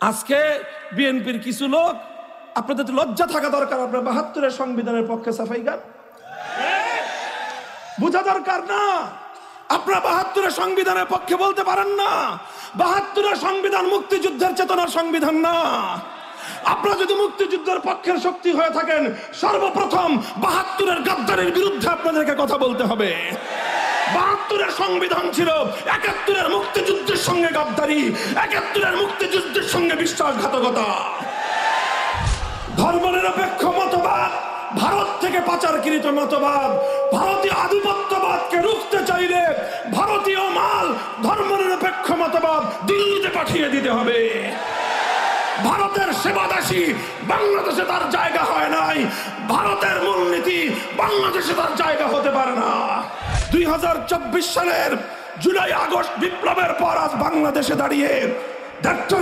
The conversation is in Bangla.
আজকে বিএনপির কিছু লোক, আপনাদের লজ্জা থাকা দরকার, আপনার ৭২-এর সংবিধানের পক্ষে সাফাই গান বোঝা দরকার না। আপনারা ৭২-এর সংবিধানের পক্ষে বলতে পারেন না। ৭২-এর সংবিধান মুক্তিযুদ্ধের চেতনার সংবিধান না। আপনারা যদি মুক্তিযুদ্ধের পক্ষের শক্তি হয়ে থাকেন, সর্বপ্রথম ৭২-এর গাদ্দারির বিরুদ্ধে আপনাদেরকে কথা বলতে হবে। ৭২-এর সংবিধান ছিল ৭১-এর মুক্তিযুদ্ধের সঙ্গে গাদ্দারি, ৭১-এর মুক্তিযুদ্ধের সঙ্গে বিশ্বাসঘাতকতা। ধর্মনিরপেক্ষ মতবাদ ভারত থেকে পাচারকৃত মতবাদ। ভারতীয় আধিপত্যবাদকে রুখতে চাইলে ভারতীয় মাল, ধর্মনিরপেক্ষ মতবাদ দিল্লিতে পাঠিয়ে দিতে হবে। ভারতের সেবাদাসী বাংলাদেশে তার জায়গা হয় নাই। ভারতের মূলনীতি বাংলাদেশে তার জায়গা হতে পারে না। 2024 সালের জুলাই আগস্ট বিপ্লবের পর আজ বাংলাদেশে দাঁড়িয়ে